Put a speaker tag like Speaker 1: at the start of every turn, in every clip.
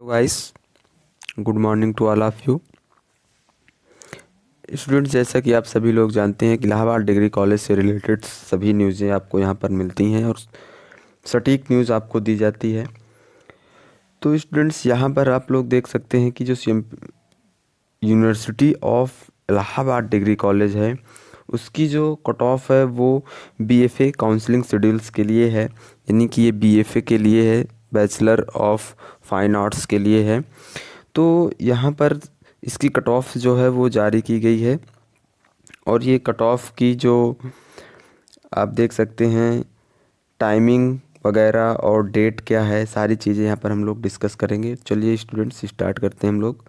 Speaker 1: तो guys, good morning to all of you students. जैसा कि आप सभी लोग जानते हैं कि इलाहाबाद डिग्री कॉलेज से रिलेटेड सभी न्यूज़ें आपको यहाँ पर मिलती हैं और सटीक न्यूज़ आपको दी जाती है। तो स्टूडेंट्स, यहाँ पर आप लोग देख सकते हैं कि जो university of Allahabad degree college है उसकी जो कट ऑफ है वो बीएफए काउंसलिंग शेड्यूल्स के लिए है, यानी कि ये बीएफए के लिए है, बैचलर ऑफ फाइन आर्ट्स के लिए है। तो यहाँ पर इसकी कट ऑफ जो है वो जारी की गई है और ये कट ऑफ की जो आप देख सकते हैं टाइमिंग वगैरह और डेट क्या है, सारी चीज़ें यहाँ पर हम लोग डिस्कस करेंगे। चलिए स्टूडेंट्स, स्टार्ट करते हैं हम लोग।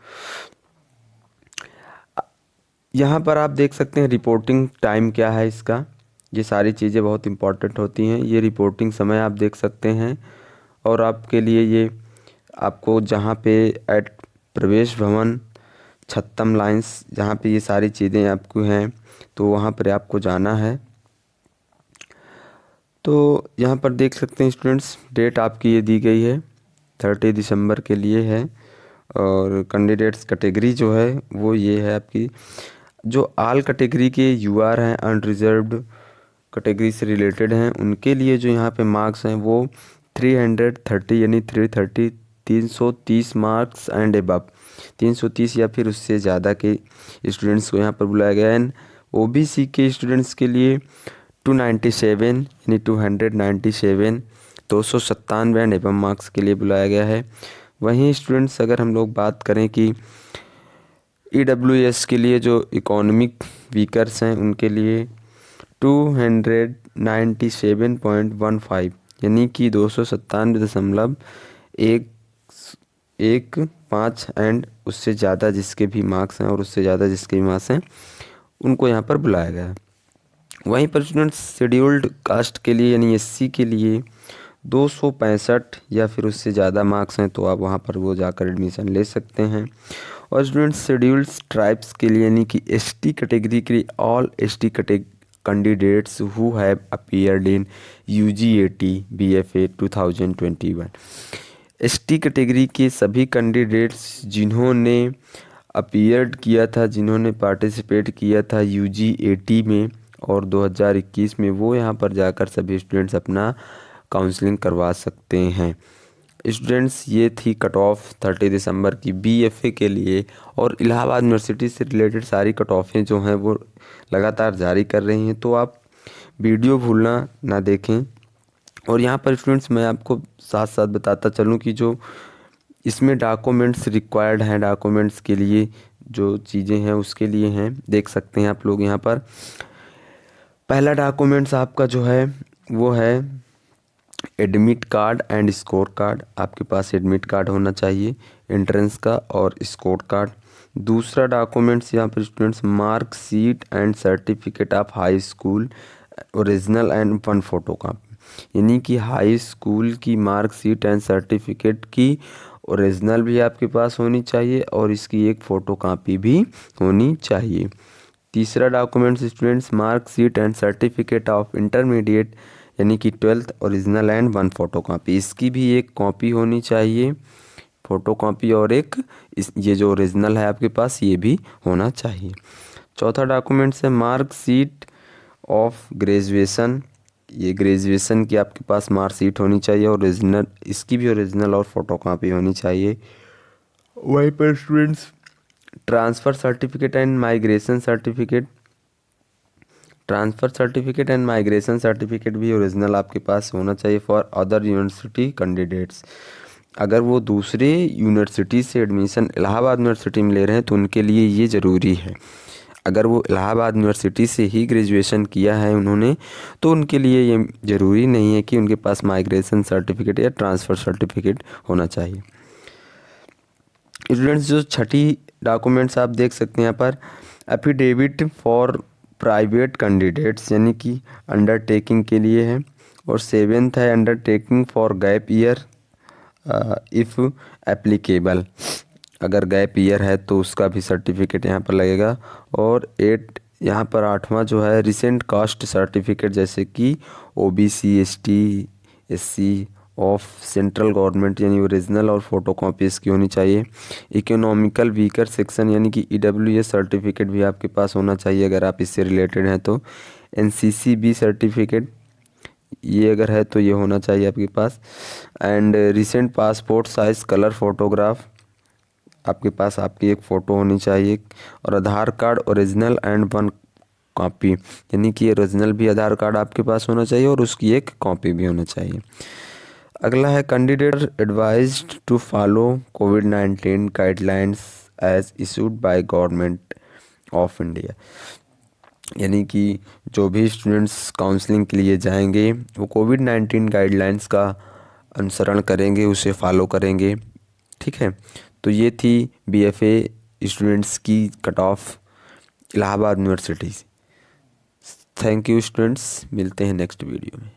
Speaker 1: यहाँ पर आप देख सकते हैं रिपोर्टिंग टाइम क्या है इसका। ये सारी चीज़ें बहुत इंपॉर्टेंट होती हैं। ये रिपोर्टिंग समय आप देख सकते हैं और आपके लिए ये आपको जहाँ पे एट प्रवेश भवन छत्तम लाइंस जहाँ पे ये सारी चीज़ें आपको हैं तो वहाँ पर आपको जाना है। तो यहाँ पर देख सकते हैं स्टूडेंट्स, डेट आपकी ये दी गई है 30 दिसंबर के लिए है और कैंडिडेट्स कैटेगरी जो है वो ये है आपकी। जो आल कैटेगरी के यूआर हैं, अनरिजर्व्ड कैटेगरी से रिलेटेड हैं, उनके लिए जो यहाँ पे मार्क्स हैं वो 330 यानी 330 330 मार्क्स एंड एबव 330 या फिर उससे ज़्यादा के स्टूडेंट्स को यहाँ पर बुलाया गया है। ओबीसी के स्टूडेंट्स के लिए 297 यानी 297 297 एंड एबव मार्क्स के लिए बुलाया गया है। वहीं स्टूडेंट्स, अगर हम लोग बात करें कि ईडब्ल्यूएस के लिए जो इकोनॉमिक वीकर्स हैं उनके लिए 297.15 यानी कि 297.115 एंड उससे ज़्यादा जिसके भी मार्क्स हैं और उससे ज़्यादा जिसके भी मार्क्स हैं उनको यहाँ पर बुलाया गया है। वहीं पर स्टूडेंट्स शेड्यूल्ड कास्ट के लिए यानी एससी के लिए 265 या फिर उससे ज़्यादा मार्क्स हैं तो आप वहाँ पर वो जाकर एडमिशन ले सकते हैं। और स्टूडेंट्स शेड्यूल्ड ट्राइब्स के लिए यानी कि एसटी कैटेगरी के लिए all ST candidates who have appeared in UGAT BFA 2021। ST category के सभी कैंडिडेट्स जिन्होंने अपीयर्ड किया था, जिन्होंने पार्टिसिपेट किया था यूजीएटी में और 2021 में, वो यहाँ पर जाकर सभी स्टूडेंट्स अपना काउंसलिंग करवा सकते हैं। स्टूडेंट्स, ये थी कट ऑफ 30 दिसंबर की बीएफए के लिए और इलाहाबाद यूनिवर्सिटी से रिलेटेड सारी कट ऑफें जो हैं वो लगातार जारी कर रही हैं, तो आप वीडियो भूलना ना देखें। और यहाँ पर स्टूडेंट्स मैं आपको साथ साथ बताता चलूँ कि जो इसमें डॉक्यूमेंट्स रिक्वायर्ड हैं, डॉक्यूमेंट्स के लिए जो चीज़ें हैं उसके लिए हैं, देख सकते हैं आप लोग यहाँ पर। पहला डॉक्यूमेंट्स आपका जो है वो है admit card and score card. आपके पास एडमिट कार्ड होना चाहिए एंट्रेंस का और स्कोर कार्ड। दूसरा डॉक्यूमेंट्स यहाँ पर students marksheet and certificate of high school original and one photo copy, यानी कि हाई स्कूल की मार्कशीट एंड सर्टिफिकेट की ओरिजिनल भी आपके पास होनी चाहिए और इसकी एक फ़ोटो कॉपी भी होनी चाहिए। तीसरा documents students marksheet and certificate of intermediate यानी कि 12th original and one photo copy, इसकी भी एक कॉपी होनी चाहिए, फ़ोटो कॉपी, और एक ये जो ओरिजिनल है आपके पास ये भी होना चाहिए। चौथा डॉक्यूमेंट्स है मार्कशीट ऑफ ग्रेजुएशन, ये ग्रेजुएशन की आपके पास मार्कशीट होनी चाहिए और ओरिजिनल, इसकी भी ओरिजिनल और फ़ोटो कॉपी होनी चाहिए। वहीं पर students transfer certificate and migration certificate, transfer certificate and migration certificate भी ओरिजिनल आपके पास होना चाहिए फॉर अदर यूनिवर्सिटी कैंडिडेट्स। अगर वो दूसरे यूनिवर्सिटी से एडमिशन इलाहाबाद यूनिवर्सिटी में ले रहे हैं तो उनके लिए ये ज़रूरी है। अगर वो इलाहाबाद यूनिवर्सिटी से ही ग्रेजुएशन किया है उन्होंने तो उनके लिए ये ज़रूरी नहीं है कि उनके पास माइग्रेशन सर्टिफिकेट या ट्रांसफ़र सर्टिफिकेट होना चाहिए। स्टूडेंट्स, जो छठी डॉक्यूमेंट्स आप देख सकते हैं यहाँ पर एफिडेविट फॉर प्राइवेट कैंडिडेट्स यानी कि अंडरटेकिंग के लिए है, और सेवेंथ है undertaking for gap year if applicable, अगर गैप ईयर है तो उसका भी सर्टिफिकेट यहाँ पर लगेगा। और यहाँ पर आठवां जो है रिसेंट कास्ट सर्टिफिकेट, जैसे कि OBC ST SC of central government यानी ओरिजिनल और फोटो कॉपी इसकी होनी चाहिए। इकोनॉमिकल वीकर सेक्शन यानी कि EWS सर्टिफिकेट भी आपके पास होना चाहिए अगर आप इससे रिलेटेड हैं तो। NCCB सर्टिफिकेट ये अगर है तो ये होना चाहिए आपके पास। And recent passport size colour photograph आपके पास आपकी एक फ़ोटो होनी चाहिए। और Aadhaar card original and one copy यानी कि ओरिजिनल भी आधार कार्ड आपके पास होना चाहिए और उसकी एक कॉपी भी होना चाहिए। अगला है कैंडिडेट एडवाइज्ड टू फॉलो कोविड-19 guidelines as issued by government of India यानी कि जो भी स्टूडेंट्स काउंसलिंग के लिए जाएंगे वो कोविड-19 गाइडलाइंस का अनुसरण करेंगे, उसे फॉलो करेंगे। ठीक है, तो ये थी BFA स्टूडेंट्स की cut off Allahabad university. Thank you students, मिलते हैं नेक्स्ट वीडियो में।